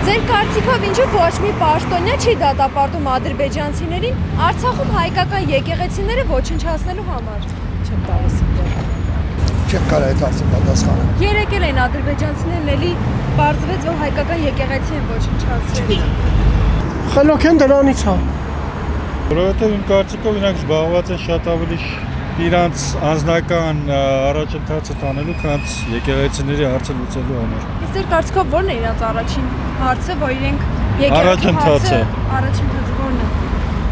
Ձեր կարծիքով ինչու ոչ մի պաշտոնյա չի դատապարտում ադրբեջանցիներին Արցախում հայկական եկեղեցիները ոչնչացնելու համար։ Չեմ տալիս։ Չեմ կարող այդ հարցը պատասխանել։ Երեկ էլ են ադրբեջանցիներն էլի պարզվեց, որ հայկական եկեղեցի են ոչնչացրել։ Խելոք են դրանից հա։ Որովհետև իմ կարծիքով իրանք զբաղված են շատ ավելի իրանց անձնական առաջընթացը տանելու, քան եկեղեցիների հարցը լուծելու համար։ Իսկ ձեր կարծիքով ո՞րն է իրանց առաջին հարցը, որ իրենք Առաջընթացը ո՞րն է։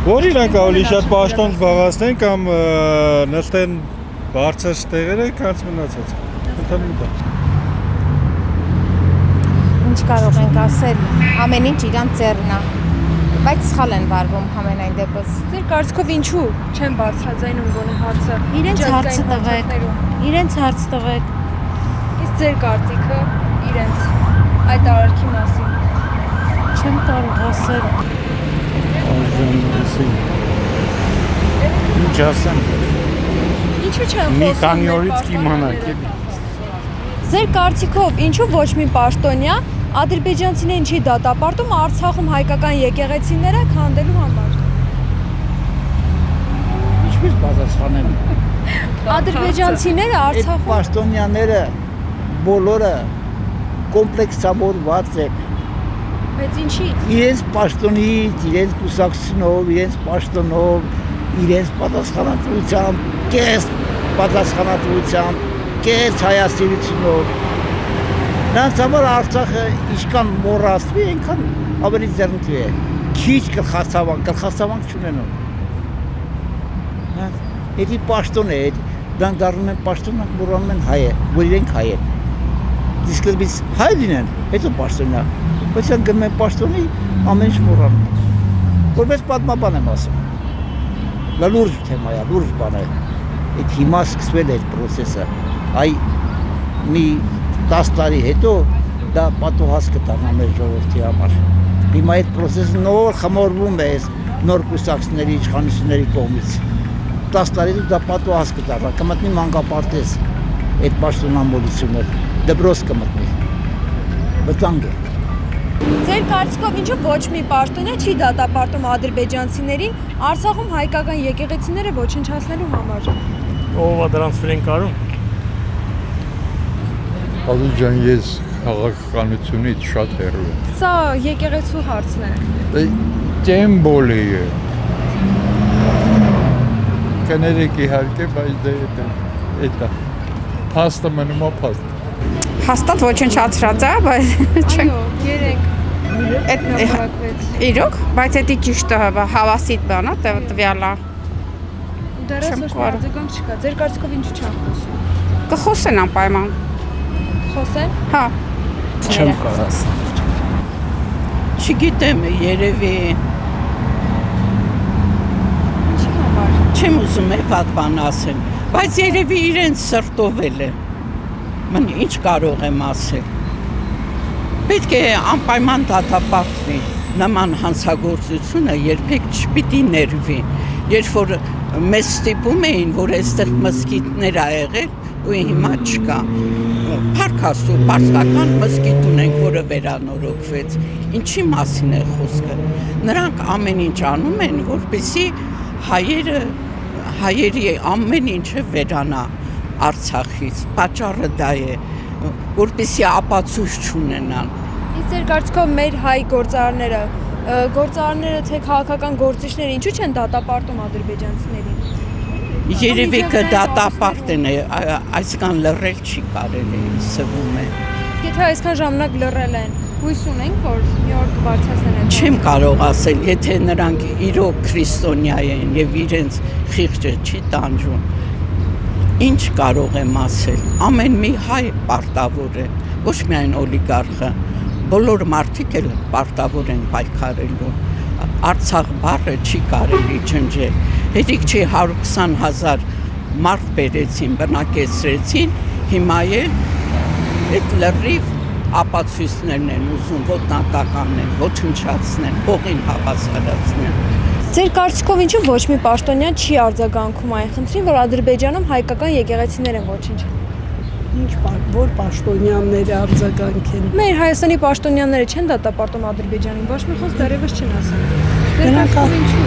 Որ իրանք ավելի շատ պաշտոն զբաղացնեն կամ նստեն բարձր տեղերը, քան մնացած։ Ընդհանուր Ինչ կարող ենք ասել, ամեն ինչ իրանց ձեռն է, բայց սխալ են վարվում ամենայն դեպս։ Ձեր կարծիքով ինչու չեն բարձրաձայնում գոնե հարցը։ Իրենց հարցը տվեք, իրենց հարց տվեք։ Իսկ ձեր կարծիքը իրենց այդ արարքի մասին։ Չեմ կարող ասել։ Ինչ ասեմ։ Ինչու չեն Մի խոսում քանի մեր օրից կիմանաք։ Ձեր կարծիքով ինչու ոչ մի պաշտոնյա ադրբեջանցիներին չի դատապարտում Արցախում հայկական եկեղեցիները քանդելու համար։ Ինչպես պատասխանեմ։ Ադրբեջանցիները Արցախում Պաշտոնյաները բոլորը կոմպլեքսավորված են։ Բայց ինչի՞ց։ Իրենց պաշտոնից, իրենց կուսակցությունով, իրենց պաշտոնով, իրենց պատասխանատվությամբ, կես պատասխանատվությամբ, կես հայաստիրությունով։ Նրանց համար Արցախը ինչքան մոռացվի, այնքան ավելի ձեռնտու է։ Քիչ գլխացավանք չունենում։ Էդի պաշտոն է, դրանք դառնում են պաշտոն, մոռանում են հայը, որ իրենք հայ են։ Իսկ biz հայ լինեն, հետո պաշտոնյա։ Բայց են գնում են պաշտոնի, ամեն ինչ մոռանում։ Որպես պատմաբան եմ ասում։ Լուրջ թեմա է, լուրջ բան է։ Այդ հիմա սկսվել է այդ process-ը։ Այ մի 10 տարի հետո դա պատոհաս կդառնա մեր ժողովրդի համար։ Հիմա այդ process-ը նոր խմորվում է նոր կուսակցությունների, իշխանությունների կողմից։ 10 տարի դա պատոհաս կդառնա, կմտնի մանկապարտեզ այդ պաշտոնամոլությունը, դպրոց կմտնի։ Վտանգ է։ Ձեր կարծիքով ինչու ոչ մի պաշտոնյա չի դատապարտում ադրբեջանցիներին Արցախում հայկական եկեղեցիները ոչնչացնելու համար։ Ով է դրանց վրան կարում։ Ալու ջան, ես քաղաքականությունից շատ հեռու եմ։ Սա եկեղեցու հարցն է։ Տեմ բոլի է։ Կներեք իհարկե, բայց դա է։ Փաստը մնում է փաստ։ Հաստատ ոչնչացրած է, բայց Այո, երեք նվագվեց։ իրոք, բայց դա ճիշտ է, հավասիտ բան է, տվյալ է։ Դեռս ոչ մի արձագանք չկա։ Ձեր կարծիքով ինչու չեն խոսում։ Կխոսեն անպայման։ Խոսեն։ Հա։ Չեմ կարող ասել։ Չգիտեմ, երևի Ինչի համար։ չեմ ուզում վատ բան ասեմ, բայց երևի իրենց սրտով էլ է։ Ման ինչ կարող եմ ասել։ Պետք է անպայման դատապարտվի։ Նման հանցագործությունը երբեք չպիտի ներվի։ Երբ որ մեզ ստիպում էին, որ այստեղ մզկիթներ ա եղել ու հիմա չկա։ Փառք Աստծո, պարսկական մզկիթ ունենք, որը վերանորոգվեց։ Ինչի մասին է խոսքը։ Նրանք ամեն ինչ անում են, որպեսզի հայերի ամեն ինչը վերանա Արցախից։ Պատճառը դա է, որպեսզի ապացույց չունենան։ Իսկ ձեր կարծիքով մեր հայ գործարարները թե քաղաքական գործիչները ինչու չեն դատապարտում ադրբեջանցիներին։ Երևի կդատապարտեն, այսքան լռել չի կարելի, սվում է։ Եթե այսքան ժամանակ լռել են, հույս ունենք, որ մի օր կբարձրացնեն այդ։ Չեմ կարող ասել, եթե նրանք իրոք քրիստոնյա են եւ իրենց խիղճը չի տանջում։ Ինչ կարող եմ ասել, ամեն մի հայ պարտավոր է, ոչ միայն օլիգարխը, բոլոր մարդիկ էլ պարտավոր են պայքարելու, Արցախ բառը չի կարելի ջնջել, հետիք չի 120,000 մարդ բերեցին, բնակեցրեցին, հիմա էլ այդ լրիվ ապացույցներն են ուզում, ոտնատականն, ոչնչացնեն, հողին հավասարացնեն։ Ձեր կարծիքով ինչու ոչ մի պաշտոնյա չի արձագանքում այն խնդրին, որ Ադրբեջանում հայկական եկեղեցիներ են ոչնչացնում։ որ պաշտոնյանները արձագանքեն։ Մեր Հայաստանի պաշտոնյաները չեն դատապարտում Ադրբեջանին, ոչ մի խոսք դեռևս չեն ասել։ Նրանք ինչու։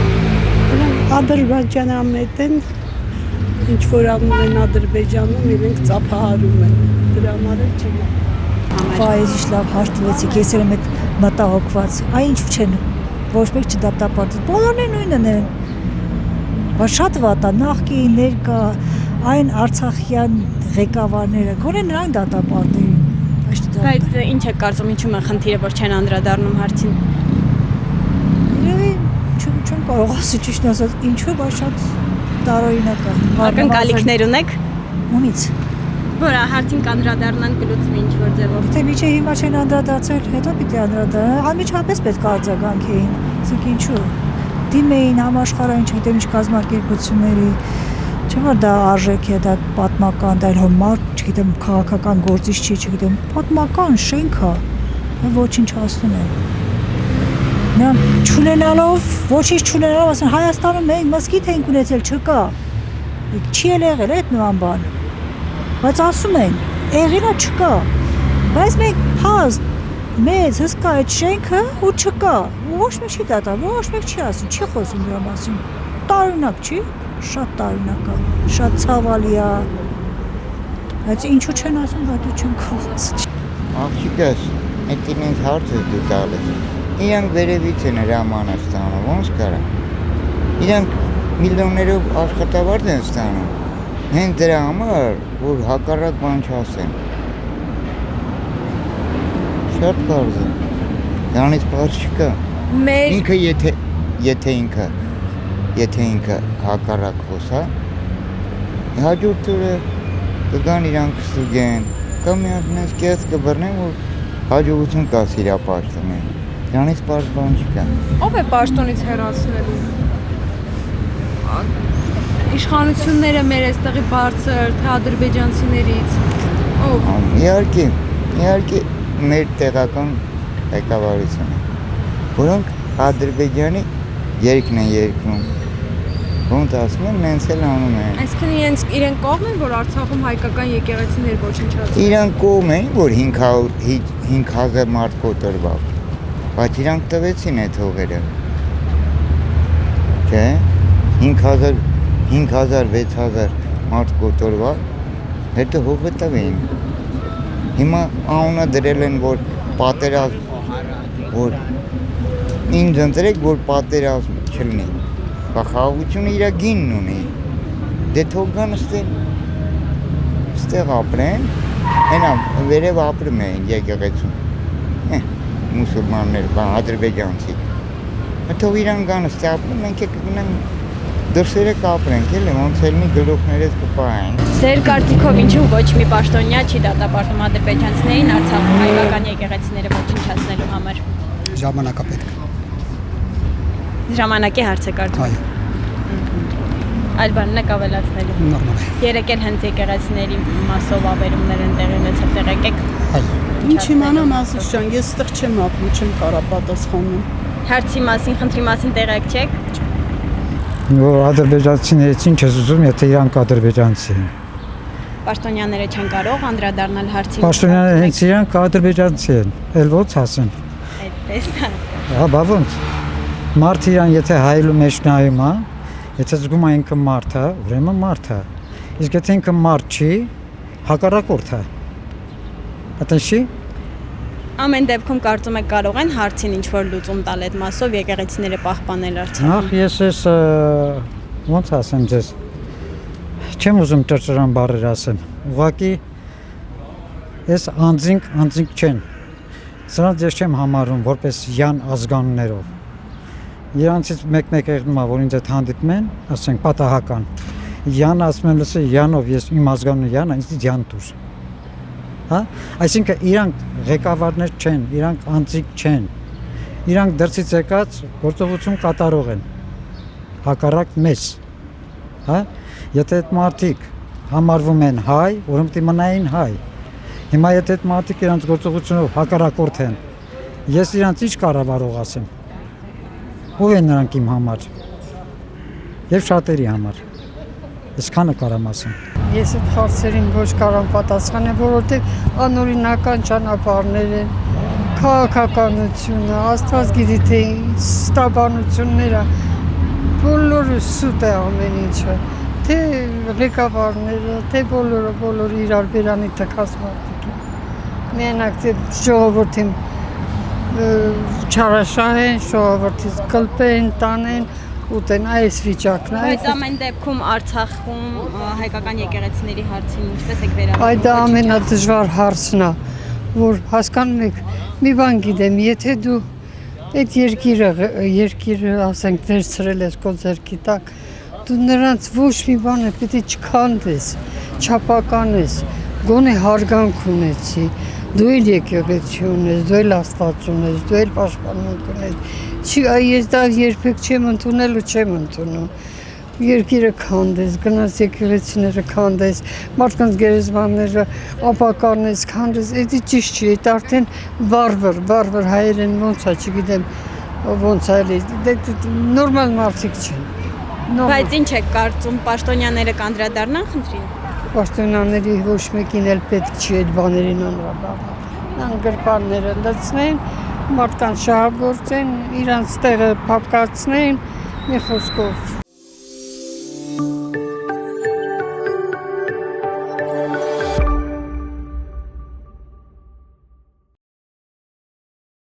Ադրբեջանամետ են, ինչ որ անում են Ադրբեջանում, իրենք ծափահարում են։ Դրա համար էլ չեն։ Վայրիշ լավ հարթվեցիք, ես եմ այդ մտահոգված։ Այ ինչու չեն ոչ մեկ չդատապարտել։ Բոլորն են նույնն են։ Բայց շատ վատ է, նախկին ներկա այն Արցախյան ղեկավարները, գոնե նրանք դատապարտեին։ Բայց ինչ է կարծում, ինչու՞մ է խնդիրը, որ չեն անդրադառնում հարցին։ Երևի չեմ կարող ասել ճիշտ ասած, ինչու, բայց շատ տարօրինակ է։ Ակնկալիքներ ունեք։ Ումից։ Որ հարցին կանդրադառնան կլուծվի ինչ որ ձևով։ Եթե միջի հիմա չեն անդրադարձել, հետո պիտի անդրադառնան։ Անմիջապես պետք է արձագանքեին։ Իսկ ինչու։ Դիմեին համաշխարհային չգիտեմ ինչ կազմակերպությունների, չէ՞ որ դա արժեք է, դա պատմական, դա հոմար, չգիտեմ, քաղաքական գործիչ չի, չգիտեմ, պատմական շենք է, ոչինչ ասում են։ Նրանք չունենալով, ոչինչ չունենալով, ասեն Հայաստանում մենք մզկիթ ենք ունեցել, չկա։ Չի եղել այդ նման բան։ Բայց ասում են, եղելա չկա։ Բայց մենք փաստ մեծ հսկա այդ շենքը ու չկա։ Ոչ մեկ չի դատա, ոչ մեկ չի ասում, չի խոսում դրա մասին։ Տարօրինակ չի, շատ տարօրինակ է, շատ ցավալի է։ Բայց ինչու չեն ասում, դա դու չեմ խոսում։ Աղջիկս, այդ ինձ հարց է դու տալիս։ Իրանք վերևից են հրամանը ստանում, ոնց կարա։ Իրանք միլիոններով աշխատավարձ են ստանում։ Հենց դրա համար, որ հակառակ բան չասեն։ Շատ բարձ է։ Դրանից բարձ չկա։ Ինքը եթե ինքը հակառակ խոսա, հաջորդ օրը կգան իրանք ստուգեն, կամ միանց կես կբռնեն, որ հաջողություն կա սիրապաշտում։ Դրանից բարձ բան չկա։ Ո՞վ է պաշտոնից հեռացնելու։ Իշխանությունները մեր այստեղի բարձր, թե ադրբեջանցիներից։ Ո՞վ։ Իհարկե մեր տեղական ղեկավարությունը, որոնք Ադրբեջանի երգն են երգում։ Ոնց ասում են, նենց էլ անում են։ Այսինքն իրենք կողմ են, որ Արցախում հայկական եկեղեցիներ ոչնչացան։ Իրանք կողմ են, որ 5000 մարդ կոտրվավ։ Բայց իրանք տվեցին այդ հողերը։ Չէ՞։ 5000-6000 մարդ կոտրվավ, հետո հողը տվին։ Հիմա անունը դրել են, որ պատերազմ, որ ինձ ընտրեք, որ պատերազմ չլինի։ Խաղաղությունը իր գինն ունի։ Դե թող գան ստեղ ապրեն, հենա վերև ապրում են եկեղեցում։ Մուսուլմաններ, ադրբեջանցի։ Թող իրան գան ստեղ ապրեն, մենք կգնանք դրսերը կապրենք, էլի ոնց ելնի գլուխներս կպահեն։ Ձեր կարծիքով ինչու ոչ մի պաշտոնյա չի դատապարտում ադրբեջանցիներին Արցախում հայկական եկեղեցիները ոչնչացնելու համար։ Ժամանակա պետք։ Ժամանակի հարց է կարծում։ Այո։ Այլ բանն եք ավելացնելու։ Նորմալ է։ Երեք էլ հենց եկեղեցիների մասով ավերումներ են տեղի ունեցել, տեղեկ եք։ Այո։ Ինչ իմանամ ասուս ջան, ես ստեղ չեմ ապրում, չեմ կարող պատասխանել։ Հարցի մասին, խնդրի մասին տեղեկ չեք։ Որ ադրբեջանցիներից ինչ ես ուզում, եթե իրանք ադրբեջանցի են։ Պաշտոնյաները չեն կարող անդրադառնալ հարցին։ Պաշտոնյաները հենց իրանք ադրբեջանցի են, էլ ոնց ասեն։ Այդպես է։ Հա, բա ոնց։ Մարդ իրան եթե հայելու մեջ նայում է, եթե զգում է ինքը մարդ է, ուրեմն մարդ է։ Իսկ եթե ինքը մարդ չի, հակառակորդ է։ Այդտեղի Ամեն դեպքում կարծում եք կարող են հարցին ինչ-որ լուծում տալ այդ մասով եկեղեցիները պահպանել Արցախում։ Նախ ես ոնց ասեմ ձեզ, չեմ ուզում ճրճրան բառեր ասեմ, ուղղակի ես անձինք չեն, սրանց ես չեմ համարում որպես յան ազգանուններով, իրանցից մեկ եղնում է, որ ինձ այդ հանդիպում են, ասենք պատահական, յան ասում եմ լսի, յանով ես իմ ազգանունը յան, ինձ յան տուր, հա, այսինքն իրանք ղեկավարներ չեն, իրանք անձիկ չեն, իրանք դրսից եկած գործողություն կատարող են, հակառակ մեզ, հա, եթե այդ մարդիկ համարվում են հայ, ուրեմն պետք է մնային հայ, հիմա եթե այդ մարդիկ իրանց գործողությունով հակառակորդ են, ես իրանց ինչ կառավարող ասեմ, ով են նրանք իմ համար, և շատերի համար, այսքանը կարամ ասեմ։ Ես այդ հարցերին ոչ կարող պատասխանեմ, որովհետև անօրինական ճանապարհներ են, քաղաքականությունը, Աստված գիտի թե ստաբանությունները, բոլորը սուտ է ամեն ինչը, թե ղեկավարները, թե բոլորը իրար բերանի տկած մարդիկ են։ Միանակ թե ժողովրդին չարաշահեն, ժողովրդից կլպեն, տանեն, ուտեն այս վիճակն է։ Բայց ամեն դեպքում Արցախում հայկական եկեղեցիների հարցին ինչպես եք վերաբերվում։ Այդ ամենադժվար հարցն է, որ հասկանում եք, մի բան գիտեմ, եթե դու այդ երկիրը ասենք վերցրել ես քո ձեռքի տակ, դու նրանց ոչ մի բանը պիտի չքանդես, չափականես, գոնե հարգանք ունեցի, դու էլ եկեղեցի ունես, դու էլ Աստված ունես, դու էլ պաշտպանություն ունես։ Ես դա երբեք չեմ ընդունել ու չեմ ընդունում։ Երկիրը քանդես, գնաս եկեղեցիները քանդես, մարդկանց գերեզմանները ապականես, քանդես, դա ճիշտ չի, դա արդեն վարվար հայերեն ոնց է, չգիտեմ, ոնց է, նորմալ մարդիկ չեն։ Բայց ինչ եք կարծում, պաշտոնյաները կանդրադառնան խնդրին։ Պաշտոնյաների ոչ մեկին էլ պետք չի այդ բաներին անդրադառնալ։ Նրանք գրպանները լցնեն, մարդկանց շահագործեն, իրանց տեղը փապկացնեն, մի խոսքով